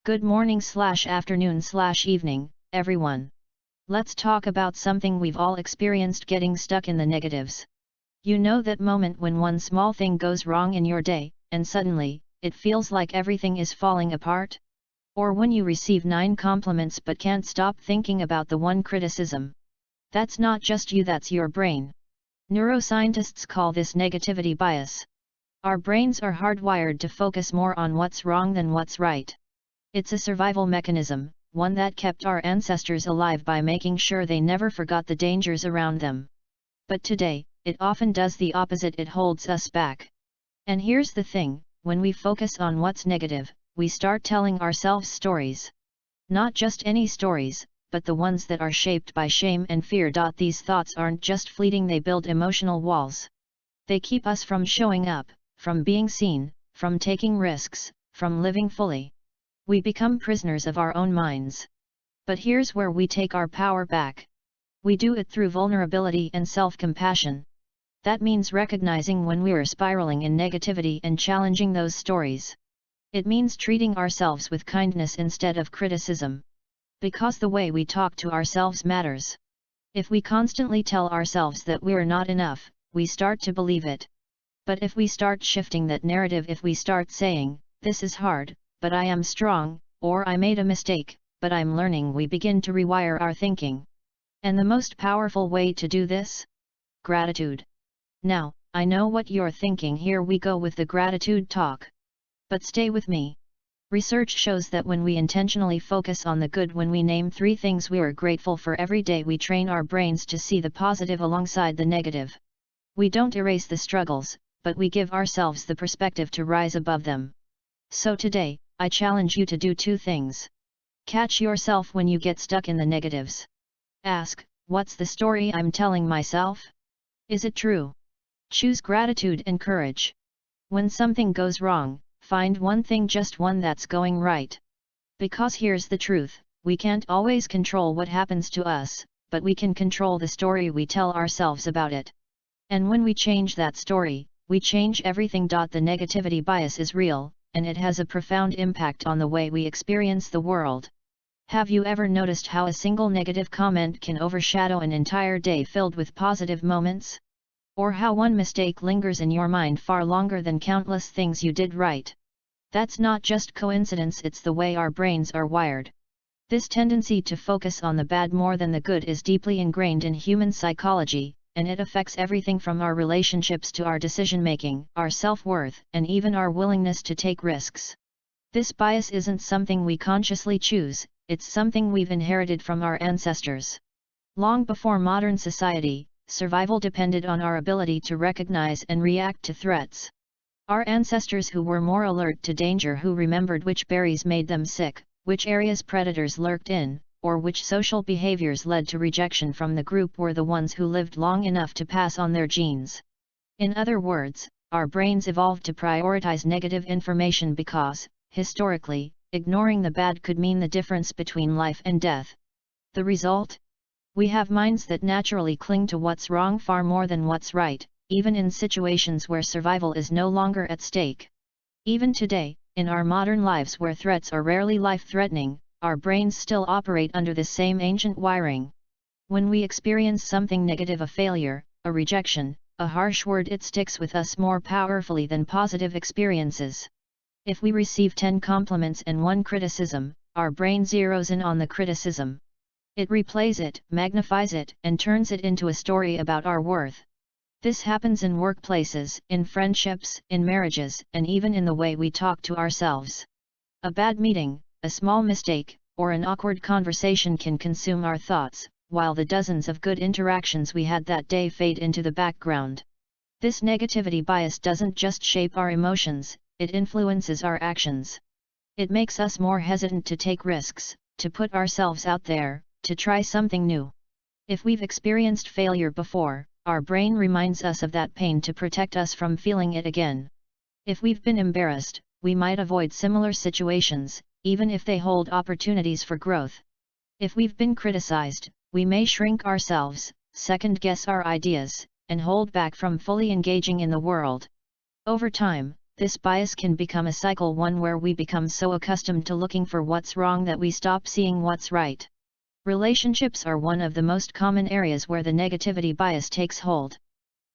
Good morning/afternoon/evening, everyone. Let's talk about something we've all experienced: getting stuck in the negatives. You know that moment when one small thing goes wrong in your day, and suddenly, it feels like everything is falling apart? Or when you receive 9 compliments but can't stop thinking about the one criticism. That's not just you, that's your brain. Neuroscientists call this negativity bias. Our brains are hardwired to focus more on what's wrong than what's right. It's a survival mechanism, one that kept our ancestors alive by making sure they never forgot the dangers around them. But today, it often does the opposite: it holds us back. And here's the thing, when we focus on what's negative, we start telling ourselves stories. Not just any stories, but the ones that are shaped by shame and fear. These thoughts aren't just fleeting, they build emotional walls. They keep us from showing up, from being seen, from taking risks, from living fully. We become prisoners of our own minds. But here's where we take our power back. We do it through vulnerability and self-compassion. That means recognizing when we're spiraling in negativity and challenging those stories. It means treating ourselves with kindness instead of criticism. Because the way we talk to ourselves matters. If we constantly tell ourselves that we're not enough, we start to believe it. But if we start shifting that narrative, if we start saying, "This is hard, but I am strong," or "I made a mistake, but I'm learning," we begin to rewire our thinking. And the most powerful way to do this? Gratitude. Now, I know what you're thinking. Here we go with the gratitude talk. But stay with me. Research shows that when we intentionally focus on the good, when we name 3 things we are grateful for every day, we train our brains to see the positive alongside the negative. We don't erase the struggles, but we give ourselves the perspective to rise above them. So today, I challenge you to do 2 things. Catch yourself when you get stuck in the negatives. Ask, what's the story I'm telling myself? Is it true? Choose gratitude and courage. When something goes wrong, find one thing, just one, that's going right. Because here's the truth, we can't always control what happens to us, but we can control the story we tell ourselves about it. And when we change that story, we change everything. The negativity bias is real, and it has a profound impact on the way we experience the world. Have you ever noticed how a single negative comment can overshadow an entire day filled with positive moments? Or how one mistake lingers in your mind far longer than countless things you did right? That's not just coincidence, it's the way our brains are wired. This tendency to focus on the bad more than the good is deeply ingrained in human psychology, and it affects everything from our relationships to our decision-making, our self-worth, and even our willingness to take risks. This bias isn't something we consciously choose, it's something we've inherited from our ancestors. Long before modern society, survival depended on our ability to recognize and react to threats. Our ancestors, who were more alert to danger, who remembered which berries made them sick, which areas predators lurked in, or which social behaviors led to rejection from the group, were the ones who lived long enough to pass on their genes. In other words, our brains evolved to prioritize negative information because, historically, ignoring the bad could mean the difference between life and death. The result? We have minds that naturally cling to what's wrong far more than what's right, even in situations where survival is no longer at stake. Even today, in our modern lives where threats are rarely life-threatening, our brains still operate under the same ancient wiring. When we experience something negative, a failure, a rejection, a harsh word, it sticks with us more powerfully than positive experiences. If we receive 10 compliments and 1 criticism, our brain zeroes in on the criticism. It replays it, magnifies it, and turns it into a story about our worth. This happens in workplaces, in friendships, in marriages, and even in the way we talk to ourselves. A bad meeting, a small mistake, or an awkward conversation can consume our thoughts, while the dozens of good interactions we had that day fade into the background. This negativity bias doesn't just shape our emotions, it influences our actions. It makes us more hesitant to take risks, to put ourselves out there, to try something new. If we've experienced failure before, our brain reminds us of that pain to protect us from feeling it again. If we've been embarrassed, we might avoid similar situations, even if they hold opportunities for growth. If we've been criticized, we may shrink ourselves, second-guess our ideas, and hold back from fully engaging in the world. Over time, this bias can become a cycle, one where we become so accustomed to looking for what's wrong that we stop seeing what's right. Relationships are one of the most common areas where the negativity bias takes hold.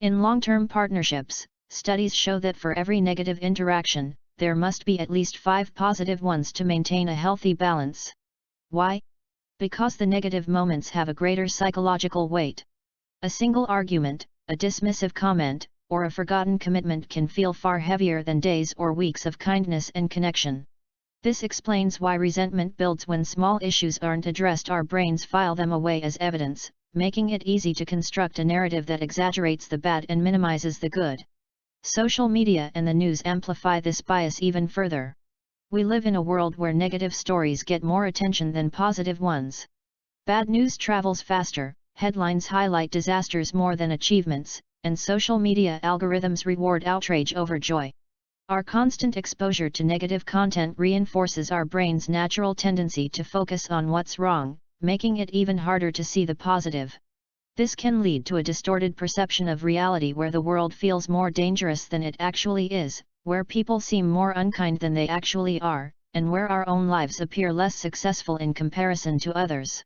In long-term partnerships, studies show that for every negative interaction, there must be at least 5 positive ones to maintain a healthy balance. Why? Because the negative moments have a greater psychological weight. A single argument, a dismissive comment, or a forgotten commitment can feel far heavier than days or weeks of kindness and connection. This explains why resentment builds when small issues aren't addressed. Our brains file them away as evidence, making it easy to construct a narrative that exaggerates the bad and minimizes the good. Social media and the news amplify this bias even further. We live in a world where negative stories get more attention than positive ones. Bad news travels faster, headlines highlight disasters more than achievements, and social media algorithms reward outrage over joy. Our constant exposure to negative content reinforces our brain's natural tendency to focus on what's wrong, making it even harder to see the positive. This can lead to a distorted perception of reality where the world feels more dangerous than it actually is, where people seem more unkind than they actually are, and where our own lives appear less successful in comparison to others.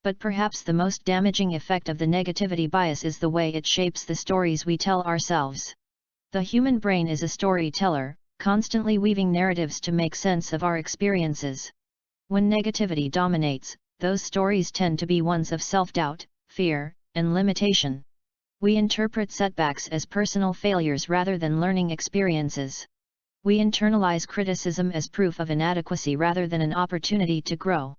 But perhaps the most damaging effect of the negativity bias is the way it shapes the stories we tell ourselves. The human brain is a storyteller, constantly weaving narratives to make sense of our experiences. When negativity dominates, those stories tend to be ones of self-doubt, fear, and limitation. We interpret setbacks as personal failures rather than learning experiences. We internalize criticism as proof of inadequacy rather than an opportunity to grow.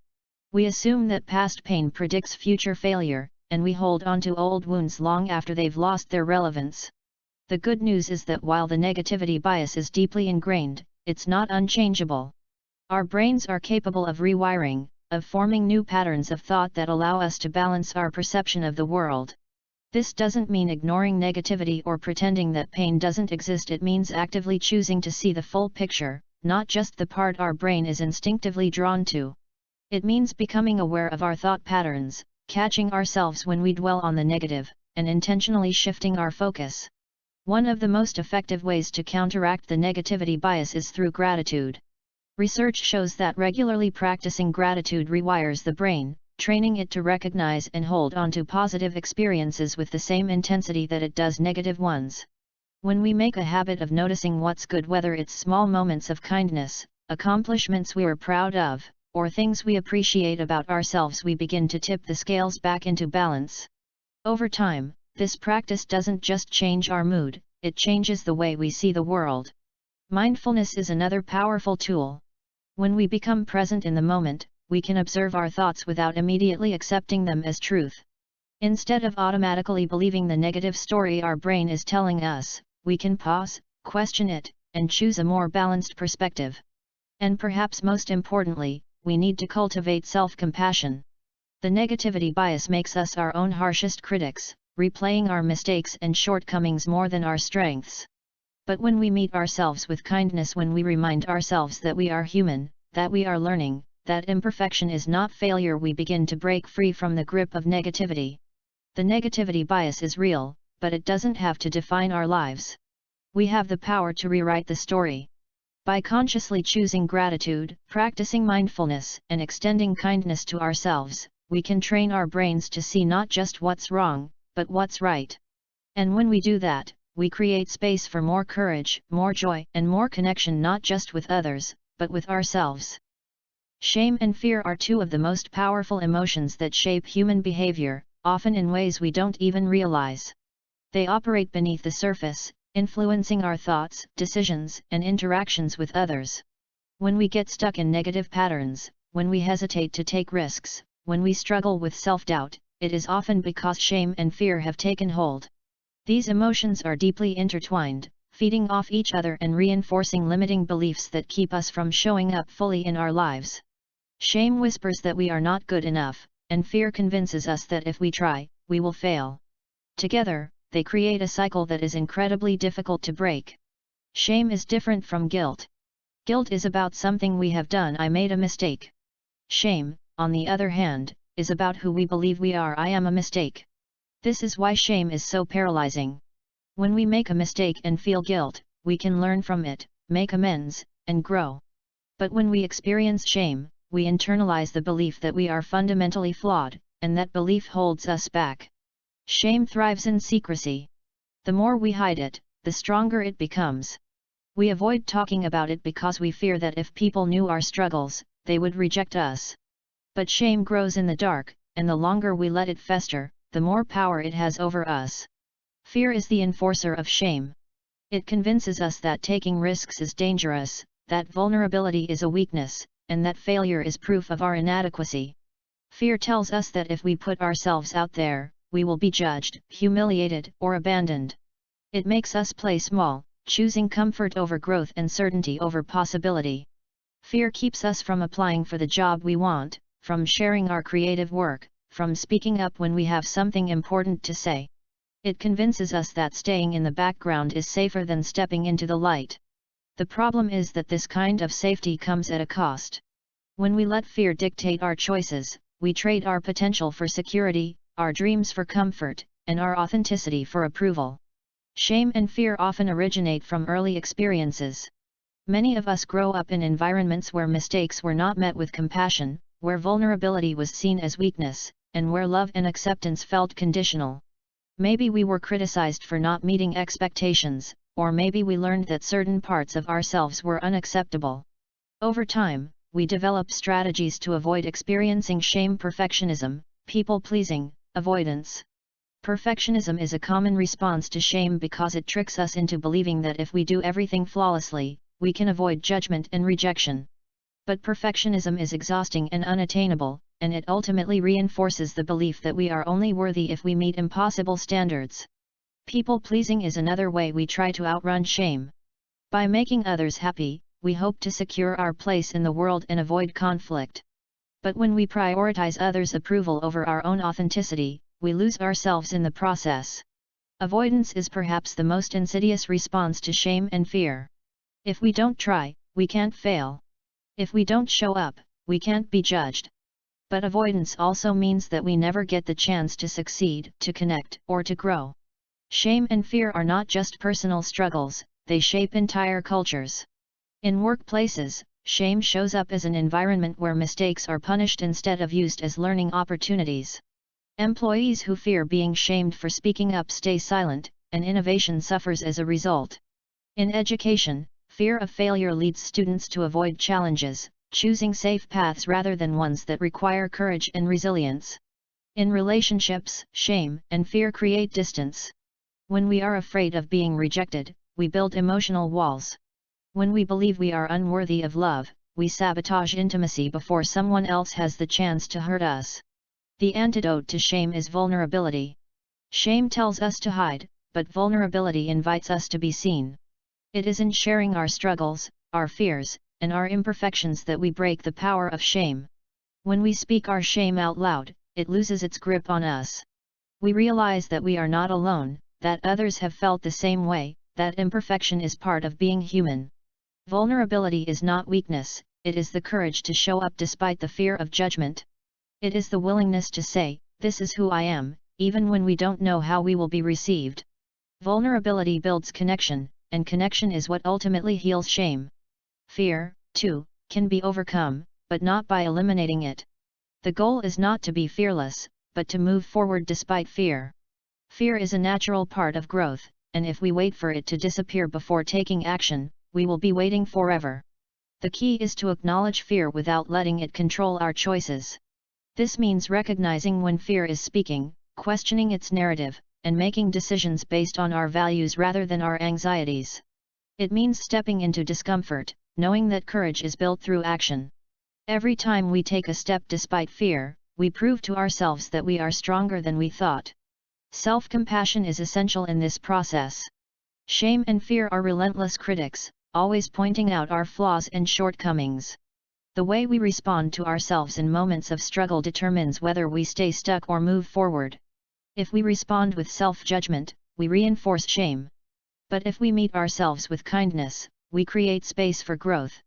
We assume that past pain predicts future failure, and we hold on to old wounds long after they've lost their relevance. The good news is that while the negativity bias is deeply ingrained, it's not unchangeable. Our brains are capable of rewiring, of forming new patterns of thought that allow us to balance our perception of the world. This doesn't mean ignoring negativity or pretending that pain doesn't exist. It means actively choosing to see the full picture, not just the part our brain is instinctively drawn to. It means becoming aware of our thought patterns, catching ourselves when we dwell on the negative, and intentionally shifting our focus. One of the most effective ways to counteract the negativity bias is through gratitude. Research shows that regularly practicing gratitude rewires the brain, training it to recognize and hold on to positive experiences with the same intensity that it does negative ones. When we make a habit of noticing what's good, whether it's small moments of kindness, accomplishments we are proud of, or things we appreciate about ourselves, we begin to tip the scales back into balance. Over time, this practice doesn't just change our mood, it changes the way we see the world. Mindfulness is another powerful tool. When we become present in the moment, we can observe our thoughts without immediately accepting them as truth. Instead of automatically believing the negative story our brain is telling us, we can pause, question it, and choose a more balanced perspective. And perhaps most importantly, we need to cultivate self-compassion. The negativity bias makes us our own harshest critics, replaying our mistakes and shortcomings more than our strengths. But when we meet ourselves with kindness, when we remind ourselves that we are human, that we are learning, that imperfection is not failure, we begin to break free from the grip of negativity. The negativity bias is real, but it doesn't have to define our lives. We have the power to rewrite the story. By consciously choosing gratitude, practicing mindfulness, and extending kindness to ourselves, we can train our brains to see not just what's wrong, but what's right. And when we do that, we create space for more courage, more joy, and more connection, not just with others, but with ourselves. Shame and fear are two of the most powerful emotions that shape human behavior, often in ways we don't even realize. They operate beneath the surface, influencing our thoughts, decisions, and interactions with others. When we get stuck in negative patterns, when we hesitate to take risks, when we struggle with self-doubt, it is often because shame and fear have taken hold. These emotions are deeply intertwined, feeding off each other and reinforcing limiting beliefs that keep us from showing up fully in our lives. Shame whispers that we are not good enough, and fear convinces us that if we try, we will fail. Together, they create a cycle that is incredibly difficult to break. Shame is different from guilt. Guilt is about something we have done. I made a mistake. Shame, on the other hand, is about who we believe we are. I am a mistake. This is why shame is so paralyzing. When we make a mistake and feel guilt, we can learn from it, make amends, and grow. But when we experience shame, we internalize the belief that we are fundamentally flawed, and that belief holds us back. Shame thrives in secrecy. The more we hide it, the stronger it becomes. We avoid talking about it because we fear that if people knew our struggles, they would reject us. But shame grows in the dark, and the longer we let it fester, the more power it has over us. Fear is the enforcer of shame. It convinces us that taking risks is dangerous, that vulnerability is a weakness, and that failure is proof of our inadequacy. Fear tells us that if we put ourselves out there, we will be judged, humiliated, or abandoned. It makes us play small, choosing comfort over growth and certainty over possibility. Fear keeps us from applying for the job we want, from sharing our creative work, from speaking up when we have something important to say. It convinces us that staying in the background is safer than stepping into the light. The problem is that this kind of safety comes at a cost. When we let fear dictate our choices, we trade our potential for security, our dreams for comfort, and our authenticity for approval. Shame and fear often originate from early experiences. Many of us grow up in environments where mistakes were not met with compassion, where vulnerability was seen as weakness, and where love and acceptance felt conditional. Maybe we were criticized for not meeting expectations, or maybe we learned that certain parts of ourselves were unacceptable. Over time, we develop strategies to avoid experiencing shame: perfectionism, people-pleasing, avoidance. Perfectionism is a common response to shame because it tricks us into believing that if we do everything flawlessly, we can avoid judgment and rejection. But perfectionism is exhausting and unattainable, and it ultimately reinforces the belief that we are only worthy if we meet impossible standards. People-pleasing is another way we try to outrun shame. By making others happy, we hope to secure our place in the world and avoid conflict. But when we prioritize others' approval over our own authenticity, we lose ourselves in the process. Avoidance is perhaps the most insidious response to shame and fear. If we don't try, we can't fail. If we don't show up, we can't be judged. But avoidance also means that we never get the chance to succeed, to connect, or to grow. Shame and fear are not just personal struggles, they shape entire cultures. In workplaces, shame shows up as an environment where mistakes are punished instead of used as learning opportunities. Employees who fear being shamed for speaking up stay silent, and innovation suffers as a result. In education, fear of failure leads students to avoid challenges, choosing safe paths rather than ones that require courage and resilience. In relationships, shame and fear create distance. When we are afraid of being rejected, we build emotional walls. When we believe we are unworthy of love, we sabotage intimacy before someone else has the chance to hurt us. The antidote to shame is vulnerability. Shame tells us to hide, but vulnerability invites us to be seen. It is in sharing our struggles, our fears, and our imperfections that we break the power of shame. When we speak our shame out loud, it loses its grip on us. We realize that we are not alone, that others have felt the same way, that imperfection is part of being human. Vulnerability is not weakness, it is the courage to show up despite the fear of judgment. It is the willingness to say, "This is who I am," even when we don't know how we will be received. Vulnerability builds connection, and connection is what ultimately heals shame. Fear, too, can be overcome, but not by eliminating it. The goal is not to be fearless, but to move forward despite fear. Fear is a natural part of growth, and if we wait for it to disappear before taking action, we will be waiting forever. The key is to acknowledge fear without letting it control our choices. This means recognizing when fear is speaking, questioning its narrative, and making decisions based on our values rather than our anxieties. It means stepping into discomfort, knowing that courage is built through action. Every time we take a step despite fear, we prove to ourselves that we are stronger than we thought. Self-compassion is essential in this process. Shame and fear are relentless critics, always pointing out our flaws and shortcomings. The way we respond to ourselves in moments of struggle determines whether we stay stuck or move forward. If we respond with self-judgment, we reinforce shame. But if we meet ourselves with kindness, we create space for growth.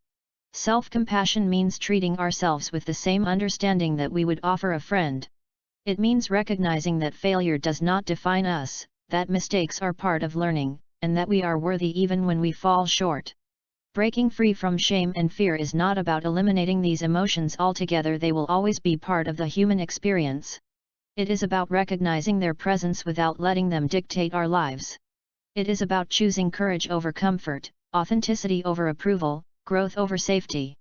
Self-compassion means treating ourselves with the same understanding that we would offer a friend. It means recognizing that failure does not define us, that mistakes are part of learning, and that we are worthy even when we fall short. Breaking free from shame and fear is not about eliminating these emotions altogether. They will always be part of the human experience. It is about recognizing their presence without letting them dictate our lives. It is about choosing courage over comfort, authenticity over approval, growth over safety.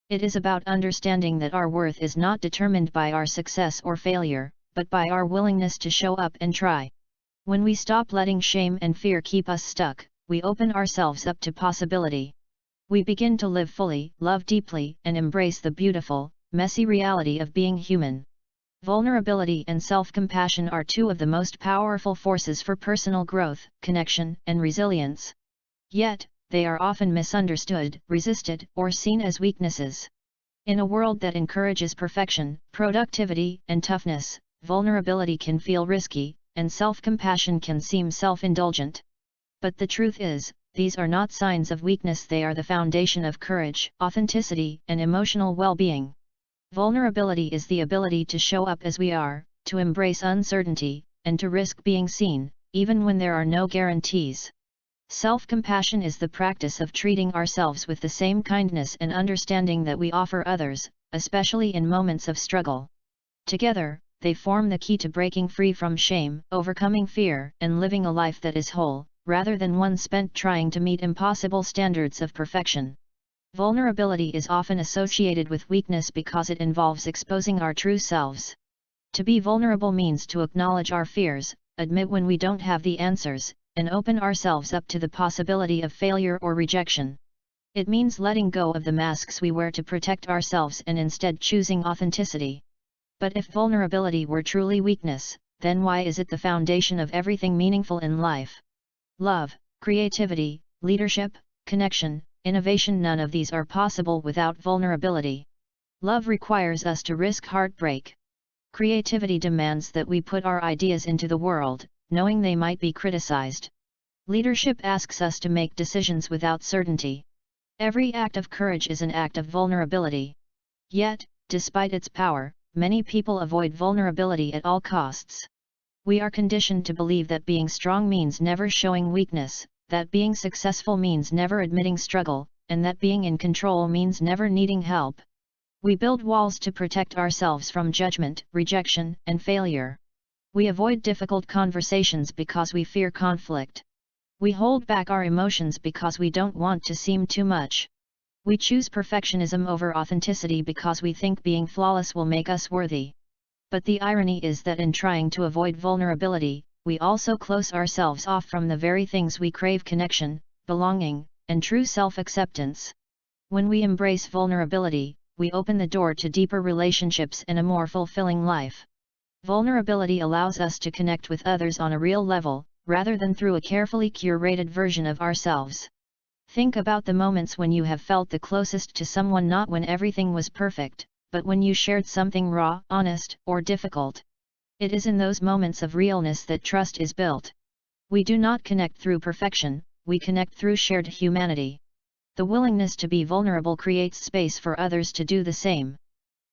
It is about understanding that our worth is not determined by our success or failure, but by our willingness to show up and try. When we stop letting shame and fear keep us stuck, we open ourselves up to possibility. We begin to live fully, love deeply, and embrace the beautiful, messy reality of being human. Vulnerability and self-compassion are two of the most powerful forces for personal growth, connection, and resilience. Yet, they are often misunderstood, resisted, or seen as weaknesses. In a world that encourages perfection, productivity, and toughness, vulnerability can feel risky, and self-compassion can seem self-indulgent. But the truth is, these are not signs of weakness. They are the foundation of courage, authenticity, and emotional well-being. Vulnerability is the ability to show up as we are, to embrace uncertainty, and to risk being seen, even when there are no guarantees. Self-compassion is the practice of treating ourselves with the same kindness and understanding that we offer others, especially in moments of struggle. Together, they form the key to breaking free from shame, overcoming fear, and living a life that is whole, rather than one spent trying to meet impossible standards of perfection. Vulnerability is often associated with weakness because it involves exposing our true selves. To be vulnerable means to acknowledge our fears, admit when we don't have the answers, and open ourselves up to the possibility of failure or rejection. It means letting go of the masks we wear to protect ourselves and instead choosing authenticity. But if vulnerability were truly weakness, then why is it the foundation of everything meaningful in life? Love, creativity, leadership, connection, innovation, none of these are possible without vulnerability. Love requires us to risk heartbreak. Creativity demands that we put our ideas into the world, knowing they might be criticized. Leadership asks us to make decisions without certainty. Every act of courage is an act of vulnerability. Yet, despite its power, many people avoid vulnerability at all costs. We are conditioned to believe that being strong means never showing weakness, that being successful means never admitting struggle, and that being in control means never needing help. We build walls to protect ourselves from judgment, rejection, and failure. We avoid difficult conversations because we fear conflict. We hold back our emotions because we don't want to seem too much. We choose perfectionism over authenticity because we think being flawless will make us worthy. But the irony is that in trying to avoid vulnerability, we also close ourselves off from the very things we crave: connection, belonging, and true self-acceptance. When we embrace vulnerability, we open the door to deeper relationships and a more fulfilling life. Vulnerability allows us to connect with others on a real level, rather than through a carefully curated version of ourselves. Think about the moments when you have felt the closest to someone, not when everything was perfect, but when you shared something raw, honest, or difficult. It is in those moments of realness that trust is built. We do not connect through perfection, we connect through shared humanity. The willingness to be vulnerable creates space for others to do the same.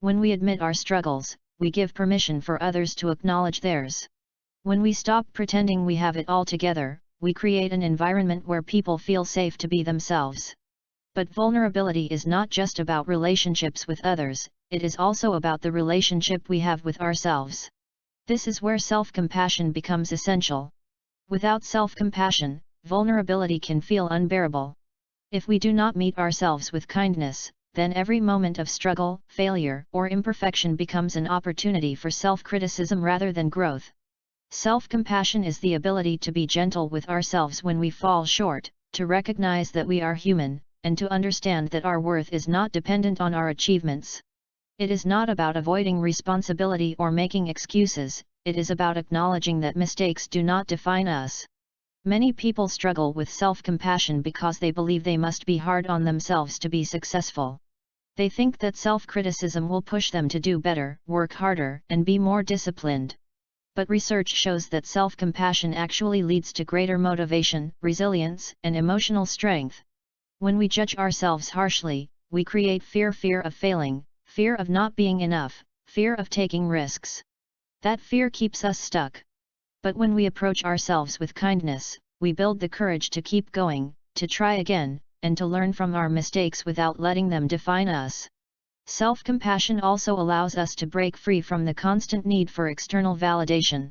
When we admit our struggles, we give permission for others to acknowledge theirs. When we stop pretending we have it all together, we create an environment where people feel safe to be themselves. But vulnerability is not just about relationships with others, it is also about the relationship we have with ourselves. This is where self-compassion becomes essential. Without self-compassion, vulnerability can feel unbearable. If we do not meet ourselves with kindness, then every moment of struggle, failure, or imperfection becomes an opportunity for self-criticism rather than growth. Self-compassion is the ability to be gentle with ourselves when we fall short, to recognize that we are human, and to understand that our worth is not dependent on our achievements. It is not about avoiding responsibility or making excuses, it is about acknowledging that mistakes do not define us. Many people struggle with self-compassion because they believe they must be hard on themselves to be successful. They think that self-criticism will push them to do better, work harder, and be more disciplined. But research shows that self-compassion actually leads to greater motivation, resilience, and emotional strength. When we judge ourselves harshly, we create fear of failing, fear of not being enough, fear of taking risks. That fear keeps us stuck. But when we approach ourselves with kindness, we build the courage to keep going, to try again, and to learn from our mistakes without letting them define us. Self-compassion also allows us to break free from the constant need for external validation.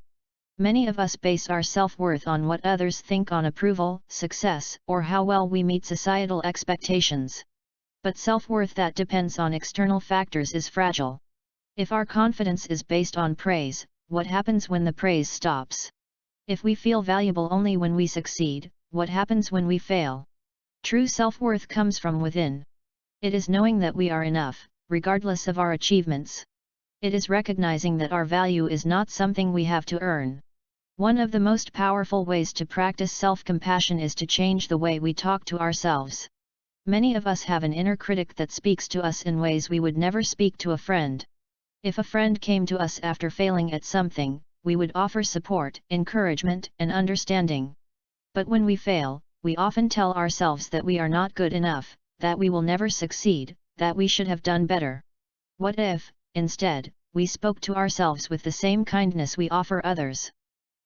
Many of us base our self-worth on what others think, on approval, success, or how well we meet societal expectations. But self-worth that depends on external factors is fragile. If our confidence is based on praise, what happens when the praise stops? If we feel valuable only when we succeed, what happens when we fail? True self-worth comes from within. It is knowing that we are enough, regardless of our achievements. It is recognizing that our value is not something we have to earn. One of the most powerful ways to practice self-compassion is to change the way we talk to ourselves. Many of us have an inner critic that speaks to us in ways we would never speak to a friend. If a friend came to us after failing at something, we would offer support, encouragement, and understanding. But when we fail, we often tell ourselves that we are not good enough, that we will never succeed, that we should have done better. What if, instead, we spoke to ourselves with the same kindness we offer others?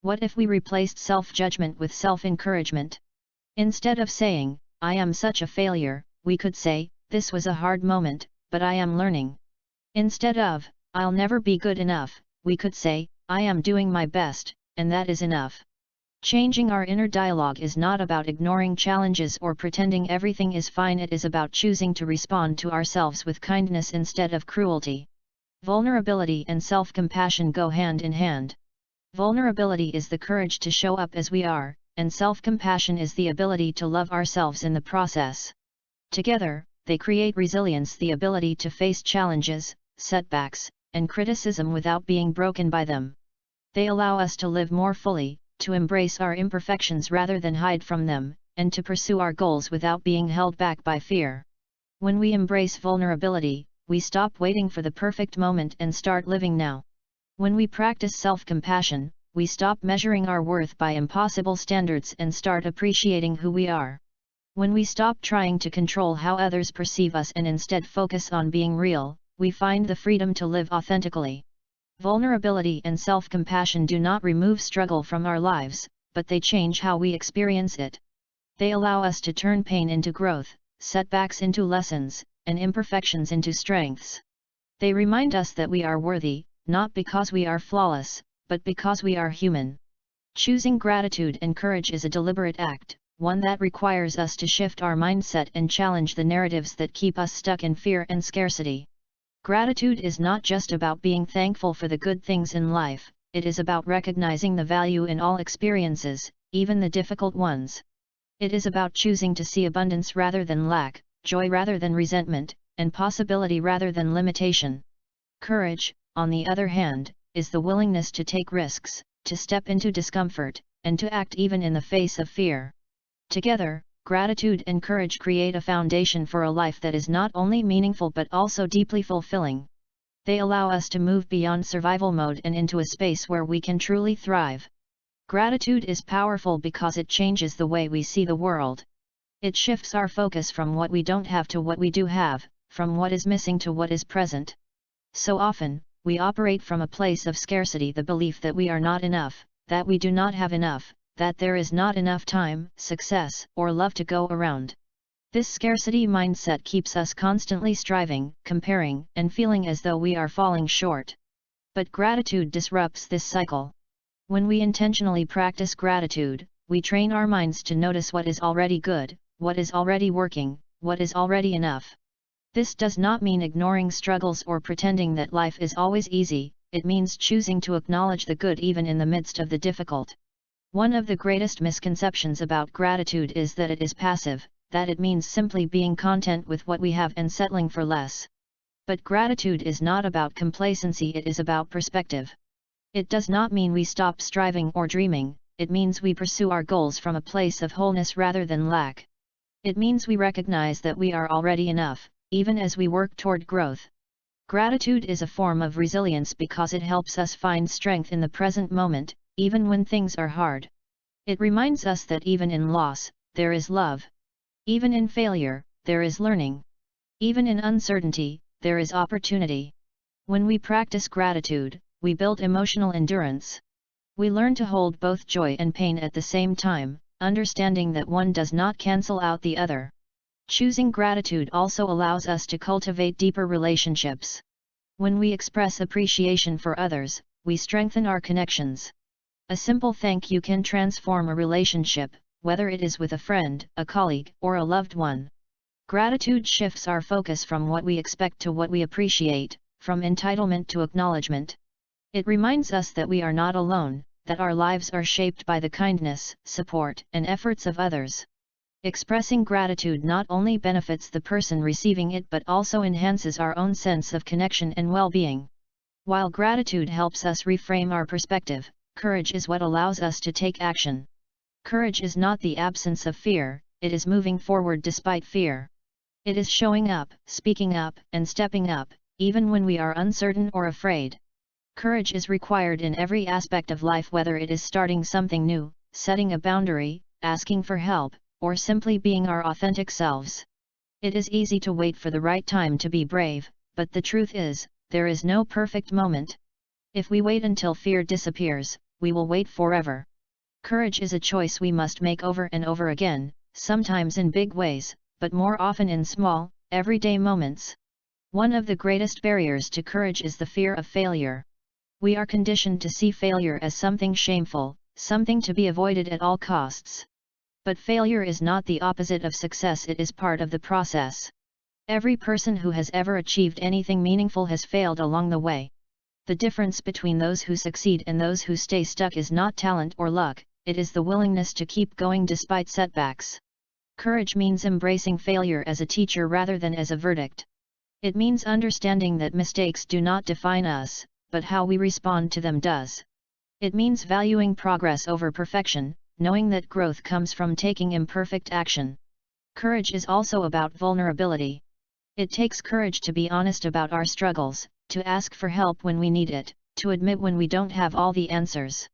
What if we replaced self-judgment with self-encouragement? Instead of saying, "I am such a failure," we could say, "This was a hard moment, but I am learning." Instead of, "I'll never be good enough," we could say, "I am doing my best, and that is enough." Changing our inner dialogue is not about ignoring challenges or pretending everything is fine. It is about choosing to respond to ourselves with kindness instead of cruelty. Vulnerability and self-compassion go hand in hand. Vulnerability is the courage to show up as we are, and self-compassion is the ability to love ourselves in the process. Together, they create resilience, the ability to face challenges, setbacks, and criticism without being broken by them. They allow us to live more fully, to embrace our imperfections rather than hide from them, and to pursue our goals without being held back by fear. When we embrace vulnerability, we stop waiting for the perfect moment and start living now. When we practice self-compassion, we stop measuring our worth by impossible standards and start appreciating who we are. When we stop trying to control how others perceive us and instead focus on being real, we find the freedom to live authentically. Vulnerability and self-compassion do not remove struggle from our lives, but they change how we experience it. They allow us to turn pain into growth, setbacks into lessons, and imperfections into strengths. They remind us that we are worthy, not because we are flawless, but because we are human. Choosing gratitude and courage is a deliberate act, one that requires us to shift our mindset and challenge the narratives that keep us stuck in fear and scarcity. Gratitude is not just about being thankful for the good things in life, it is about recognizing the value in all experiences, even the difficult ones. It is about choosing to see abundance rather than lack, joy rather than resentment, and possibility rather than limitation. Courage, on the other hand, is the willingness to take risks, to step into discomfort, and to act even in the face of fear. Together, gratitude and courage create a foundation for a life that is not only meaningful but also deeply fulfilling. They allow us to move beyond survival mode and into a space where we can truly thrive. Gratitude is powerful because it changes the way we see the world. It shifts our focus from what we don't have to what we do have, from what is missing to what is present. So often, we operate from a place of scarcity, the belief that we are not enough, that we do not have enough, that there is not enough time, success, or love to go around. This scarcity mindset keeps us constantly striving, comparing, and feeling as though we are falling short. But gratitude disrupts this cycle. When we intentionally practice gratitude, we train our minds to notice what is already good, what is already working, what is already enough. This does not mean ignoring struggles or pretending that life is always easy, it means choosing to acknowledge the good even in the midst of the difficult. One of the greatest misconceptions about gratitude is that it is passive, that it means simply being content with what we have and settling for less. But gratitude is not about complacency, it is about perspective. It does not mean we stop striving or dreaming, it means we pursue our goals from a place of wholeness rather than lack. It means we recognize that we are already enough, even as we work toward growth. Gratitude is a form of resilience because it helps us find strength in the present moment, even when things are hard. It reminds us that even in loss, there is love. Even in failure, there is learning. Even in uncertainty, there is opportunity. When we practice gratitude, we build emotional endurance. We learn to hold both joy and pain at the same time, understanding that one does not cancel out the other. Choosing gratitude also allows us to cultivate deeper relationships. When we express appreciation for others, we strengthen our connections. A simple thank you can transform a relationship, whether it is with a friend, a colleague, or a loved one. Gratitude shifts our focus from what we expect to what we appreciate, from entitlement to acknowledgement. It reminds us that we are not alone, that our lives are shaped by the kindness, support, and efforts of others. Expressing gratitude not only benefits the person receiving it but also enhances our own sense of connection and well-being. While gratitude helps us reframe our perspective, courage is what allows us to take action. Courage is not the absence of fear, it is moving forward despite fear. It is showing up, speaking up, and stepping up, even when we are uncertain or afraid. Courage is required in every aspect of life, whether it is starting something new, setting a boundary, asking for help, or simply being our authentic selves. It is easy to wait for the right time to be brave, but the truth is, there is no perfect moment. If we wait until fear disappears, we will wait forever. Courage is a choice we must make over and over again, sometimes in big ways, but more often in small, everyday moments. One of the greatest barriers to courage is the fear of failure. We are conditioned to see failure as something shameful, something to be avoided at all costs. But failure is not the opposite of success, it is part of the process. Every person who has ever achieved anything meaningful has failed along the way. The difference between those who succeed and those who stay stuck is not talent or luck, it is the willingness to keep going despite setbacks. Courage means embracing failure as a teacher rather than as a verdict. It means understanding that mistakes do not define us, but how we respond to them does. It means valuing progress over perfection, knowing that growth comes from taking imperfect action. Courage is also about vulnerability. It takes courage to be honest about our struggles, to ask for help when we need it, to admit when we don't have all the answers.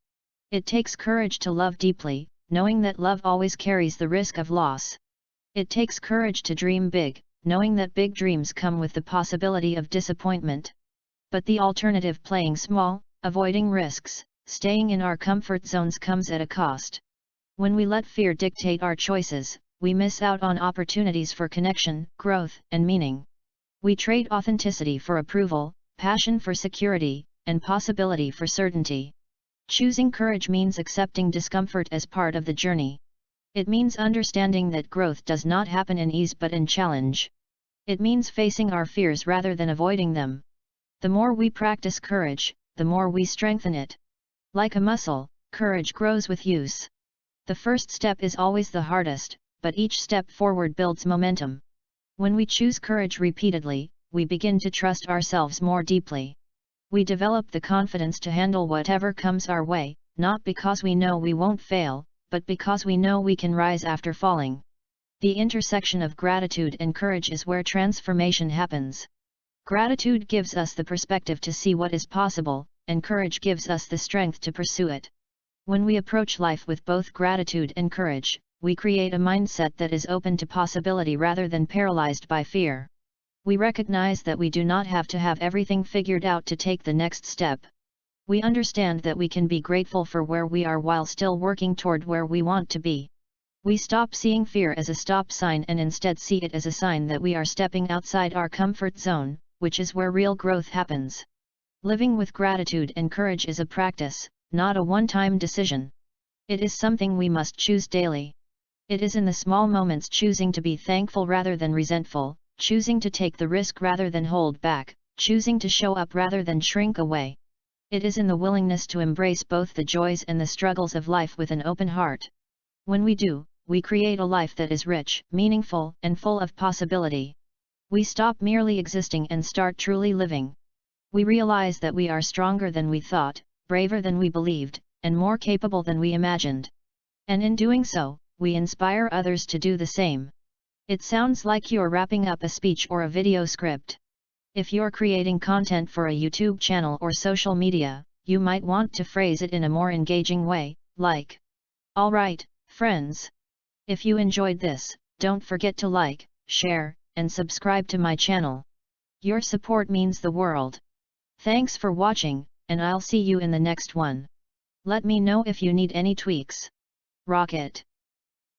It takes courage to love deeply, knowing that love always carries the risk of loss. It takes courage to dream big, knowing that big dreams come with the possibility of disappointment. But the alternative, playing small, avoiding risks, staying in our comfort zones, comes at a cost. When we let fear dictate our choices, we miss out on opportunities for connection, growth, and meaning. We trade authenticity for approval, passion for security, and possibility for certainty. Choosing courage means accepting discomfort as part of the journey. It means understanding that growth does not happen in ease but in challenge. It means facing our fears rather than avoiding them. The more we practice courage, the more we strengthen it. Like a muscle, courage grows with use. The first step is always the hardest, but each step forward builds momentum. When we choose courage repeatedly, we begin to trust ourselves more deeply. We develop the confidence to handle whatever comes our way, not because we know we won't fail, but because we know we can rise after falling. The intersection of gratitude and courage is where transformation happens. Gratitude gives us the perspective to see what is possible, and courage gives us the strength to pursue it. When we approach life with both gratitude and courage, we create a mindset that is open to possibility rather than paralyzed by fear. We recognize that we do not have to have everything figured out to take the next step. We understand that we can be grateful for where we are while still working toward where we want to be. We stop seeing fear as a stop sign and instead see it as a sign that we are stepping outside our comfort zone, which is where real growth happens. Living with gratitude and courage is a practice, not a one-time decision. It is something we must choose daily. It is in the small moments, choosing to be thankful rather than resentful, choosing to take the risk rather than hold back, choosing to show up rather than shrink away. It is in the willingness to embrace both the joys and the struggles of life with an open heart. When we do, we create a life that is rich, meaningful, and full of possibility. We stop merely existing and start truly living. We realize that we are stronger than we thought, braver than we believed, and more capable than we imagined. And in doing so, we inspire others to do the same. It sounds like you're wrapping up a speech or a video script. If you're creating content for a YouTube channel or social media, you might want to phrase it in a more engaging way, like, "Alright, friends. If you enjoyed this, don't forget to like, share, and subscribe to my channel. Your support means the world. Thanks for watching, and I'll see you in the next one. Let me know if you need any tweaks. Rock it!